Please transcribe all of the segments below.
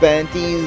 35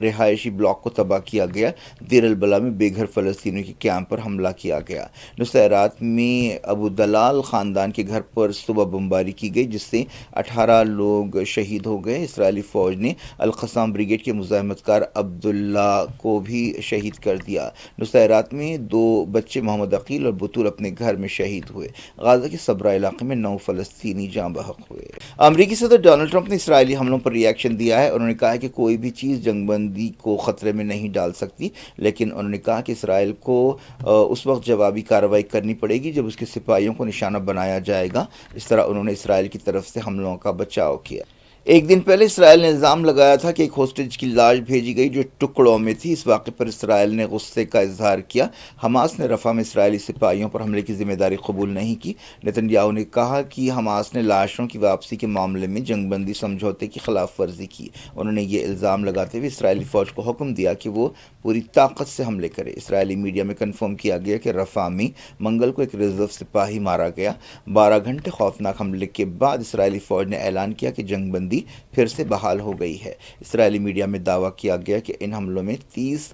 رہائشی بلاک کو تباہ کیا گیا۔ دیر البلا میں بے گھر فلسطینیوں کے کیمپ پر حملہ کیا گیا۔ نصیرات میں ابو دلال خاندان کے گھر پر صبح بمباری کی گئی جس سے 18 لوگ شہید ہو گئے۔ اسرائیلی فوج نے القسام بریگیڈ کے مزاحمت کار عبداللہ کو بھی شہید کر دیا۔ نصیرات میں 2 بچے محمد عقیل اور بطول اپنے گھر میں شہید ہوئے۔ غازہ کے صبرا علاقے میں 9 فلسطینی جاں بحق ہوئے۔ امریکی صدر ڈونلڈ ٹرمپ نے اسرائیلی حملوں پر ری ایکشن دیا ہے۔ انہوں نے کہا کہ کوئی بھی چیز جنگ بندی کو خطرے میں نہیں ڈال سکتی، لیکن انہوں نے کہا کہ اسرائیل کو اس وقت جوابی کارروائی کرنی پڑے گی جب اس کے سپاہیوں کو نشانہ بنایا جائے گا۔ اس طرح انہوں نے اسرائیل کی طرف سے حملوں کا بچاؤ کیا۔ ایک دن پہلے اسرائیل نے الزام لگایا تھا کہ ایک ہوسٹیج کی لاش بھیجی گئی جو ٹکڑوں میں تھی۔ اس واقعے پر اسرائیل نے غصے کا اظہار کیا۔ حماس نے رفح میں اسرائیلی سپاہیوں پر حملے کی ذمہ داری قبول نہیں کی۔ نتن یاہو نے کہا کہ حماس نے لاشوں کی واپسی کے معاملے میں جنگ بندی سمجھوتے کی خلاف ورزی کی۔ انہوں نے یہ الزام لگاتے ہوئے اسرائیلی فوج کو حکم دیا کہ وہ پوری طاقت سے حملے کرے۔ اسرائیلی میڈیا میں کنفرم کیا گیا کہ رفح میں منگل کو ایک ریزرو سپاہی مارا گیا۔ 12 گھنٹے خوفناک حملے کے بعد اسرائیلی فوج نے اعلان کیا کہ جنگ بندی پھر سے بحال ہو گئی ہے۔ اسرائیلی میڈیا میں دعویٰ کیا گیا کہ ان حملوں میں 30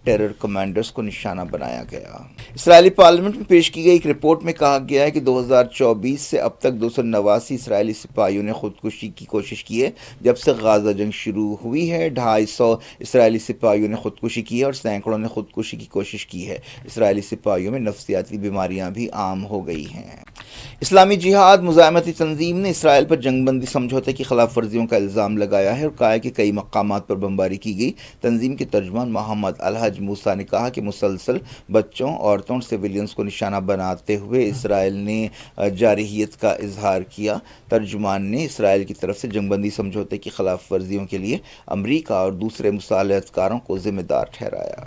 ٹیرر کمانڈرز کو نشانہ بنایا گیا۔ اسرائیلی پارلیمنٹ میں پیش کی گئی ایک رپورٹ میں کہا گیا ہے کہ 2024 سے اب تک 289 اسرائیلی سپاہیوں نے خودکشی کی کوشش کی ہے۔ جب سے غازہ جنگ شروع ہوئی ہے 250 اسرائیلی سپاہیوں نے خودکشی کی ہے اور سینکڑوں نے خودکشی کی کوشش کی ہے۔ اسرائیلی سپاہیوں میں نفسیاتی بیماریاں بھی عام ہو گئی ہیں۔ اسلامی جہاد مزاحمتی تنظیم نے اسرائیل پر جنگ بندی سمجھوتے کی خلاف ورزیوں کا الزام لگایا ہے اور کہا ہے کہ کئی مقامات پر بمباری کی گئی۔ تنظیم کے ترجمان محمد الحج موسیٰ نے کہا کہ مسلسل بچوں، عورتوں اور سویلینز کو نشانہ بناتے ہوئے اسرائیل نے جارحیت کا اظہار کیا۔ ترجمان نے اسرائیل کی طرف سے جنگ بندی سمجھوتے کی خلاف ورزیوں کے لیے امریکہ اور دوسرے مصالحت کاروں کو ذمہ دار ٹھہرایا۔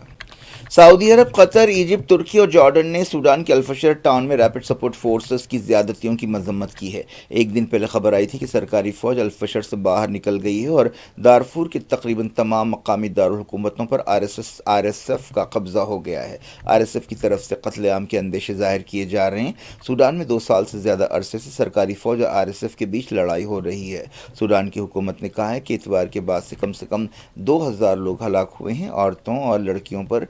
سعودی عرب، قطر، ایجپٹ، ترکی اور جارڈن نے سوڈان کے الفشر ٹاؤن میں ریپڈ سپورٹ فورسز کی زیادتیوں کی مذمت کی ہے۔ ایک دن پہلے خبر آئی تھی کہ سرکاری فوج الفشر سے باہر نکل گئی ہے اور دارفور کے تقریباً تمام مقامی دارالحکومتوں پر آر ایس ایف کا قبضہ ہو گیا ہے۔ آر ایس ایف کی طرف سے قتل عام کے اندیشے ظاہر کیے جا رہے ہیں۔ سوڈان میں 2 سال سے زیادہ عرصے سے سرکاری فوج اور آر ایس ایف کے بیچ لڑائی ہو رہی ہے۔ سوڈان کی حکومت نے کہا ہے کہ اتوار کے بعد سے کم 2000 لوگ ہلاک ہوئے ہیں۔ عورتوں اور لڑکیوں پر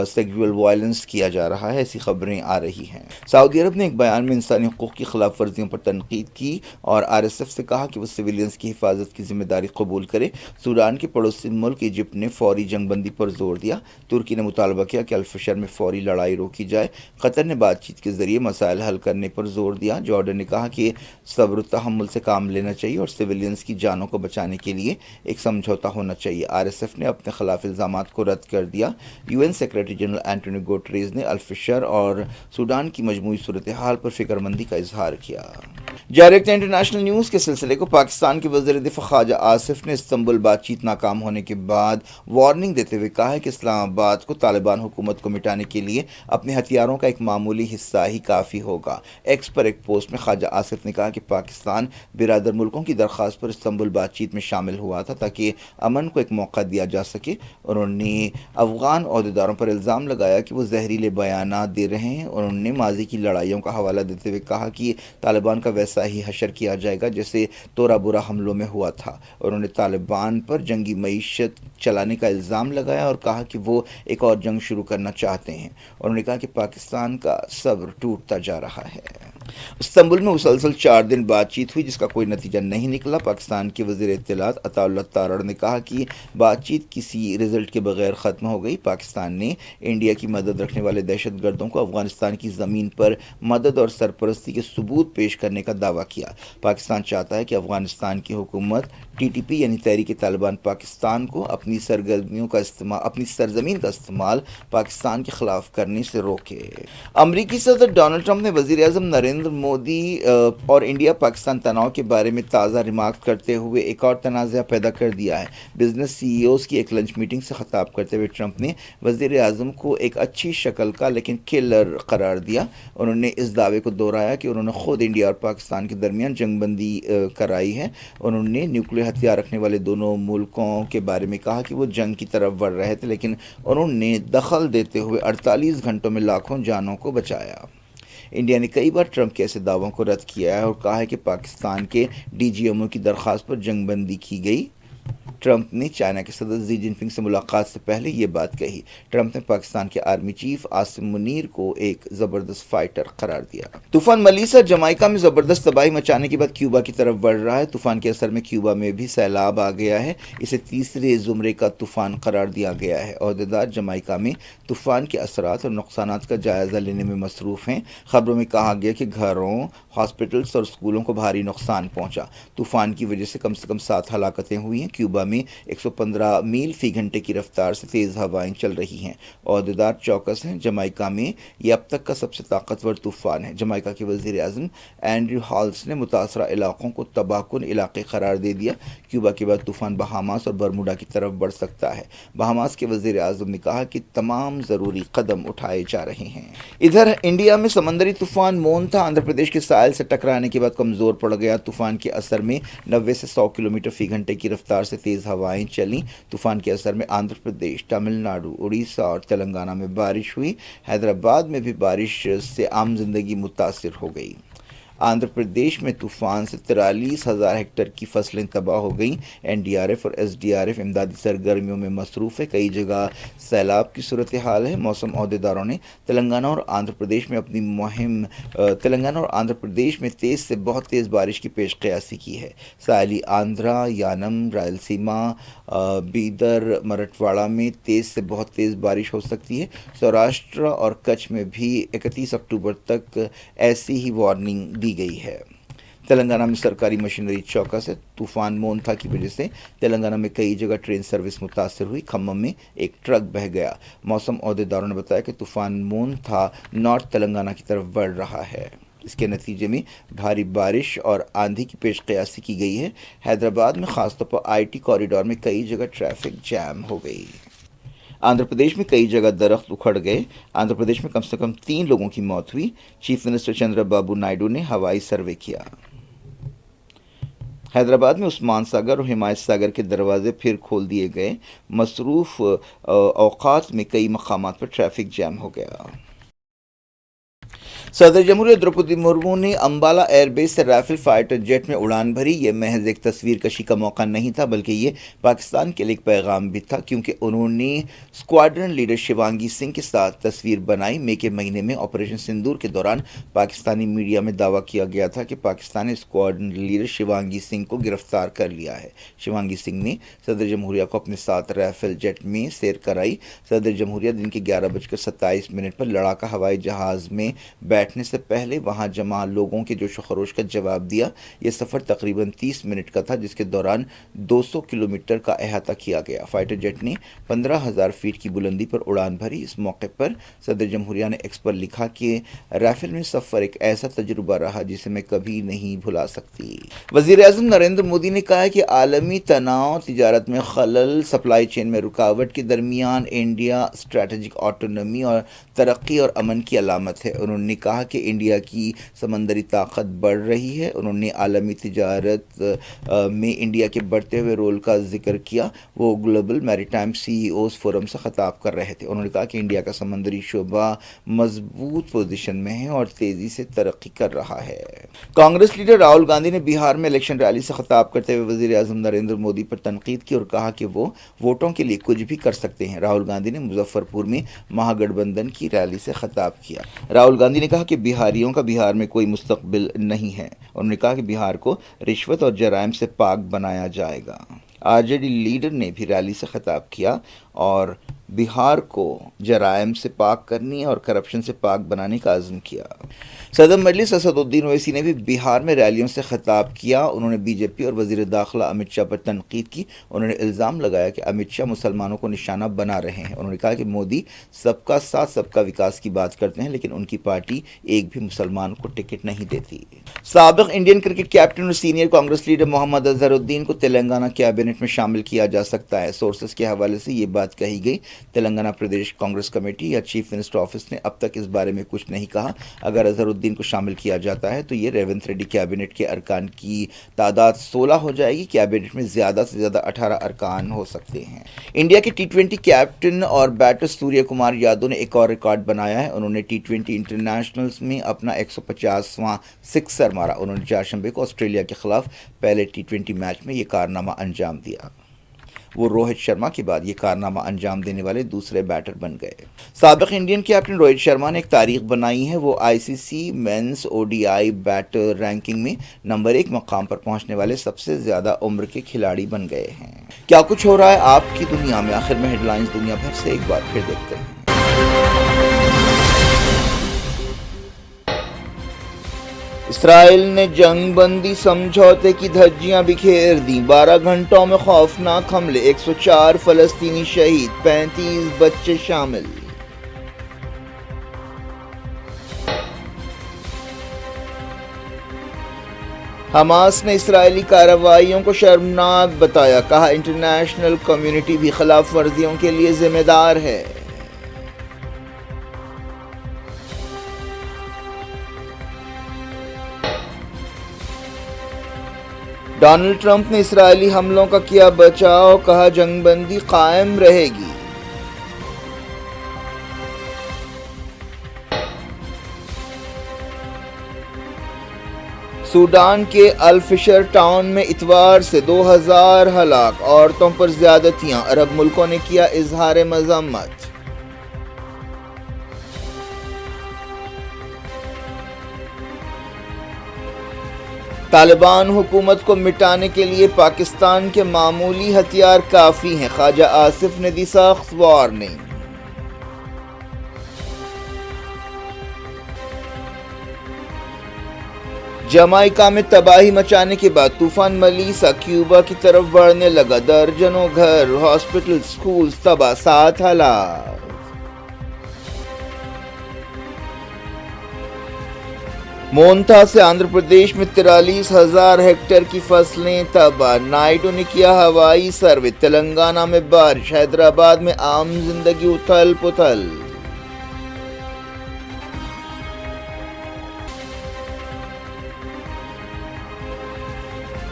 سیکسول وائلنس کیا جا رہا ہے، ایسی خبریں آ رہی ہیں۔ سعودی عرب نے ایک بیان میں انسانی حقوق کی خلاف ورزیوں پر تنقید کی اور آر ایس ایف سے کہا کہ وہ سویلینز کی حفاظت کی ذمہ داری قبول کرے۔ سوڈان کے پڑوسی ملک ایجپٹ نے فوری جنگ بندی پر زور دیا۔ ترکی نے مطالبہ کیا کہ الفشر میں فوری لڑائی روکی جائے۔ قطر نے بات چیت کے ذریعے مسائل حل کرنے پر زور دیا۔ جارڈن نے کہا کہ صبر و تحمل سے کام لینا چاہیے اور سویلینز کی جانوں کو بچانے کے لیے ایک سمجھوتا ہونا چاہیے۔ آر ایس ایف نے اپنے خلاف الزامات کو رد کر دیا۔ U N secretary general Antonio Guterres نے الفشر اور سوڈان کی مجموعی صورتحال پر فکر مندی کا اظہار کیا۔ جاری رکھتے ہیں انٹرنیشنل نیوز کے سلسلے کو۔ پاکستان کے وزیر دفاع خواجہ آصف نے استنبول بات چیت ناکام ہونے کے بعد وارننگ دیتے ہوئے کہا ہے کہ اسلام آباد کو طالبان حکومت کو مٹانے کے لیے اپنے ہتھیاروں کا ایک معمولی حصہ ہی کافی ہوگا۔ ایکس پر ایک پوسٹ میں خواجہ آصف نے کہا کہ پاکستان برادر ملکوں کی درخواست پر استنبول بات چیت میں شامل ہوا تھا تاکہ امن کو ایک موقع دیا جا سکے۔ انہوں نے افغان عہدیداروں پر الزام لگایا کہ وہ زہریلے بیانات دے رہے ہیں۔ انہوں نے ماضی کی لڑائیوں کا حوالہ دیتے ہوئے کہا کہ طالبان کا ویسا ہی حشر کیا جائے گا جیسے تورا بورا حملوں میں ہوا تھا۔ انہوں نے طالبان پر جنگی معیشت چلانے کا الزام لگایا اور کہا کہ وہ ایک اور جنگ شروع کرنا چاہتے ہیں۔ انہوں نے کہا کہ پاکستان کا صبر ٹوٹتا جا رہا ہے۔ استنبول میں مسلسل 4 دن بات چیت ہوئی جس کا کوئی نتیجہ نہیں نکلا۔ پاکستان کے وزیر اطلاعات عطا اللہ تارڑ نے کہا کہ بات چیت کسی رزلٹ کے بغیر ختم ہو گئی۔ پاکستان نے انڈیا کی مدد رکھنے والے دہشت گردوں کو افغانستان کی زمین پر مدد اور سرپرستی کے ثبوت پیش کرنے کا دعویٰ کیا۔ پاکستان چاہتا ہے کہ افغانستان کی حکومت ٹی ٹی پی یعنی تحریک طالبان پاکستان کو اپنی سرزمین کا استعمال پاکستان کے خلاف کرنے سے روکے۔ امریکی صدر ڈونلڈ ٹرمپ نے وزیر اعظم نریندر مودی اور انڈیا پاکستان تناؤ کے بارے میں تازہ ریمارک کرتے ہوئے ایک اور تنازع پیدا کر دیا ہے۔ بزنس سی ای اوز کی ایک لنچ میٹنگ سے خطاب کرتے ہوئے ٹرمپ نے وزیر اعظم کو ایک اچھی شکل کا لیکن کلر قرار دیا۔ انہوں نے اس دعوے کو دہرایا کہ انہوں نے خود انڈیا اور پاکستان کے درمیان جنگ بندی کرائی ہے۔ انہوں نے نیوکلیئر ہتھیار رکھنے والے دونوں ملکوں کے بارے میں کہا کہ وہ جنگ کی طرف بڑھ رہے تھے لیکن انہوں نے دخل دیتے ہوئے 48 گھنٹوں میں لاکھوں جانوں کو بچایا۔ انڈیا نے کئی بار ٹرمپ کے ایسے دعووں کو رد کیا ہے اور کہا ہے کہ پاکستان کے ڈی جی ایم او کی درخواست پر جنگ بندی کی گئی۔ ٹرمپ نے چائنا کے صدر زی جن پنگ سے ملاقات سے پہلے یہ بات کہی۔ ٹرمپ نے پاکستان کے آرمی چیف عاصم منیر کو ایک زبردست فائٹر قرار دیا۔ طوفان ملیسا جمائکا میں زبردست تباہی مچانے کے بعد کیوبا کی طرف بڑھ رہا ہے۔ طوفان کے اثر میں کیوبا میں بھی سیلاب آ گیا ہے۔ اسے تیسرے زمرے کا طوفان قرار دیا گیا ہے۔ عہدیدار جمائکا میں طوفان کے اثرات اور نقصانات کا جائزہ لینے میں مصروف ہیں۔ خبروں میں کہا گیا کہ گھروں، ہاسپٹلز اور اسکولوں کو بھاری نقصان پہنچا۔ طوفان کی وجہ سے کم 7 ہلاکتیں ہوئی ہیں۔ کیوبا میں 115 میل فی گھنٹے کی رفتار سے تیز ہوائیں چل رہی ہیں۔ عہدیدار چوکس ہیں۔ جمائکا میں یہ اب تک کا سب سے طاقتور طوفان ہے۔ جمائکا کے وزیر اعظم اینڈریو ہالس نے متاثرہ علاقوں کو تباہ کن علاقے قرار دے دیا۔ کیوبا کے بعد طوفان بہاماس اور برموڈا کی طرف بڑھ سکتا ہے۔ بہاماس کے وزیر اعظم نے کہا کہ تمام ضروری قدم اٹھائے جا رہے ہیں۔ ادھر انڈیا میں سمندری طوفان مونتھا آندھرا پردیش کے ساحل سے ٹکرانے کے بعد کمزور پڑ گیا۔ طوفان کے اثر میں 90 سے 100 کلومیٹر فی گھنٹے کی رفتار سے تیز ہوائیں چلیں۔ طوفان کے اثر میں آندھرا پردیش، تمل ناڈو، اڑیسہ اور تلنگانہ میں بارش ہوئی۔ حیدرآباد میں بھی بارش سے عام زندگی متاثر ہو گئی۔ آندھرا پردیش میں طوفان سے 43,000 ہیکٹر کی فصلیں تباہ ہو گئیں۔ این ڈی آر ایف اور ایس ڈی آر ایف امدادی سرگرمیوں میں مصروف ہے۔ کئی جگہ سیلاب کی صورتحال ہے۔ موسم عہدیداروں نے تلنگانہ اور آندھرا پردیش میں تیز سے بہت تیز بارش کی پیش قیاسی کی ہے۔ ساحلی آندھرا، یانم، رائلسیما، بیدر، مراٹھواڑہ میں تیز سے بہت تیز بارش ہو سکتی ہے۔ سوراشٹر اور کچھ میں بھی 31 اکتوبر تک ایسی ہی وارننگ دی گئی ہے۔ تلنگانہ میں سرکاری مشینری چوکس ہے۔ طوفان مونتھا کی وجہ سے تلنگانہ میں کئی جگہ ٹرین سروس متاثر ہوئی۔ کھمم میں ایک ٹرک بہہ گیا۔ موسم عہدیداروں نے بتایا کہ طوفان مونتھا نارتھ تلنگانہ کی طرف بڑھ رہا ہے۔ اس کے نتیجے میں بھاری بارش اور آندھی کی پیش قیاسی کی گئی ہے۔ حیدرآباد میں خاص طور پر آئی ٹی کوریڈور میں کئی جگہ ٹریفک جام ہو گئی۔ آندھرا پردیش میں کئی جگہ درخت اکھڑ گئے۔ آندھرا پردیش میں کم سے کم 3 لوگوں کی موت ہوئی۔ چیف منسٹر چندرا بابو نائیڈو نے ہوائی سروے کیا۔ حیدرآباد میں عثمان ساگر اور حمایت ساگر کے دروازے پھر کھول دیے گئے۔ مصروف اوقات میں کئی مقامات پر ٹریفک جام ہو گیا۔ صدر جمہوریہ دروپدی مرمو نے امبالہ ایئر بیس سے رائفل فائٹر جیٹ میں اڑان بھری۔ یہ محض ایک تصویر کشی کا موقع نہیں تھا، بلکہ یہ پاکستان کے لیے ایک پیغام بھی تھا، کیونکہ انہوں نے اسکواڈرن لیڈر شیوانگی سنگھ کے ساتھ تصویر بنائی۔ مئی کے مہینے میں آپریشن سندور کے دوران پاکستانی میڈیا میں دعویٰ کیا گیا تھا کہ پاکستان نے اسکواڈرن لیڈر شیوانگی سنگھ کو گرفتار کر لیا ہے۔ شیوانگی سنگھ نے صدر جمہوریہ کو اپنے ساتھ رائفل جیٹ میں سیر کرائی۔ صدر جمہوریہ دن کے 11:27 پر لڑاکا ہوائی جہاز میں بیٹھنے سے پہلے وہاں جمع لوگوں کے جوش و خروش کا جواب دیا۔ یہ سفر تقریباً 30 منٹ کا تھا، جس کے دوران 200 کلومیٹر کا احاطہ کیا گیا۔ فائٹر جیٹ نے 15,000 فیٹ کی بلندی پر اڑان بھری۔ اس موقع پر صدر جمہوریہ نے ایکس پر لکھا کہ رائفل میں سفر ایک ایسا تجربہ رہا جسے میں کبھی نہیں بھلا سکتی۔ وزیر اعظم نریندر مودی نے کہا ہے کہ عالمی تناؤ، تجارت میں خلل، سپلائی چین میں رکاوٹ کے درمیان انڈیا اسٹریٹجک آٹونومی اور ترقی اور امن کی علامت ہے۔ انہوں نے کہا کہ انڈیا کی سمندری طاقت بڑھ رہی ہے۔ انہوں نے عالمی تجارت میں انڈیا کے بڑھتے ہوئے رول کا ذکر کیا۔ وہ گلوبل میریٹائم سی ای اوز فورم سے خطاب کر رہے تھے۔ انہوں نے کہا کہ انڈیا کا سمندری شعبہ مضبوط پوزیشن میں ہے اور تیزی سے ترقی کر رہا ہے۔ کانگریس لیڈر راہل گاندھی نے بہار میں الیکشن ریلی سے خطاب کرتے ہوئے وزیر اعظم نریندر مودی پر تنقید کی اور کہا کہ وہ ووٹوں کے لیے کچھ بھی کر سکتے ہیں۔ راہل گاندھی نے مظفر پور میں مہا گٹھ بندھن کی ریلی سے خطاب کیا۔ راہل گاندھی نے کہا کہ بہاریوں کا بہار میں کوئی مستقبل نہیں ہے۔ انہوں نے کہا کہ بہار کو رشوت اور جرائم سے پاک بنایا جائے گا۔ آر جے ڈی لیڈر نے بھی ریلی سے خطاب کیا اور بہار کو جرائم سے پاک کرنے اور کرپشن سے پاک بنانے کا عزم کیا۔ صدر مجلس اسد الدین اویسی نے بھی بہار میں ریلیوں سے خطاب کیا۔ انہوں نے بی جے پی اور وزیر داخلہ امت شاہ پر تنقید کی۔ انہوں نے الزام لگایا کہ امت شاہ مسلمانوں کو نشانہ بنا رہے ہیں۔ انہوں نے کہا کہ مودی سب کا ساتھ سب کا وکاس کی بات کرتے ہیں، لیکن ان کی پارٹی ایک بھی مسلمان کو ٹکٹ نہیں دیتی۔ سابق انڈین کرکٹ کیپٹن اور سینئر کانگریس لیڈر محمد اظہر الدین کو تلنگانہ کیبنٹ میں شامل کیا جا سکتا ہے۔ سورسز کے حوالے سے یہ بات کہی گئی۔ تلنگانہ پردیش کانگریس کمیٹی یا چیف منسٹر آفس نے اب تک اس بارے میں کچھ نہیں کہا۔ اگر اظہر الدین کو شامل کیا جاتا ہے تو یہ ریونت ریڈی کیبنٹ کے ارکان کی تعداد 16 ہو جائے گی۔ کیبنٹ میں زیادہ سے زیادہ 18 ارکان ہو سکتے ہیں۔ انڈیا کے T20 کیپٹن اور بیٹر سوریہ کمار یادو نے ایک اور ریکارڈ بنایا ہے۔ انہوں نے T20 انٹرنیشنلز میں اپنا 150واں سکسر مارا۔ انہوں نے چہارشنبے کو آسٹریلیا کے خلاف پہلے T20 میچ میں یہ کارنامہ انجام دیا۔ وہ روہت شرما کے بعد یہ کارنامہ انجام دینے والے دوسرے بیٹر بن گئے۔ سابق انڈین کیپٹن روہت شرما نے ایک تاریخ بنائی ہے، وہ I C C men's O D I batter ranking میں نمبر 1 مقام پر پہنچنے والے سب سے زیادہ عمر کے کھلاڑی بن گئے ہیں۔ کیا کچھ ہو رہا ہے آپ کی دنیا میں؟ آخر میں ہیڈ لائنز دنیا بھر سے ایک بار پھر دیکھتے ہیں۔ اسرائیل نے جنگ بندی سمجھوتے کی دھجیاں بکھیر دیں، 12 گھنٹوں میں خوفناک حملے، 104 فلسطینی شہید، 35 بچے شامل۔ حماس نے اسرائیلی کارروائیوں کو شرمناک بتایا، کہا انٹرنیشنل کمیونٹی بھی خلاف ورزیوں کے لیے ذمہ دار ہے۔ ڈونلڈ ٹرمپ نے اسرائیلی حملوں کا کیا بچاؤ، کہا جنگ بندی قائم رہے گی۔ سوڈان کے الفشر ٹاؤن میں اتوار سے 2000 ہلاک، عورتوں پر زیادتیاں، عرب ملکوں نے کیا اظہار مذمت۔ طالبان حکومت کو مٹانے کے لیے پاکستان کے معمولی ہتھیار کافی ہیں، خواجہ آصف نے دی سخت وارننگ۔ جمائیکا میں تباہی مچانے کے بعد طوفان ملیسا کیوبا کی طرف بڑھنے لگا، درجنوں گھر، ہاسپٹل، سکول تباہ، 7 ہلاک۔ مونتا سے آندھرا پردیش میں 43,000 ہیکٹر کی فصلیں تباہ، نائیڈو نے کیا ہوائی سروے، تلنگانہ میں بارش، حیدرآباد میں عام زندگی اتھل پتھل۔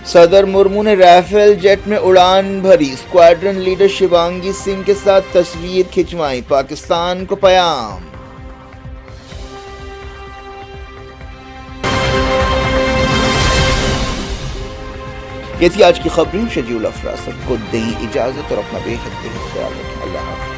صدر مرمو نے رافیل جیٹ میں اڑان بھری، اسکواڈرن لیڈر شیوانگی سنگھ کے ساتھ تصویر کھنچوائی، پاکستان کو پیام۔ یہ تھی آج کی خبریں، شجیع الافراز کو دیں اجازت اور اپنا بے حد خیال رکھیں۔ اللہ حافظ۔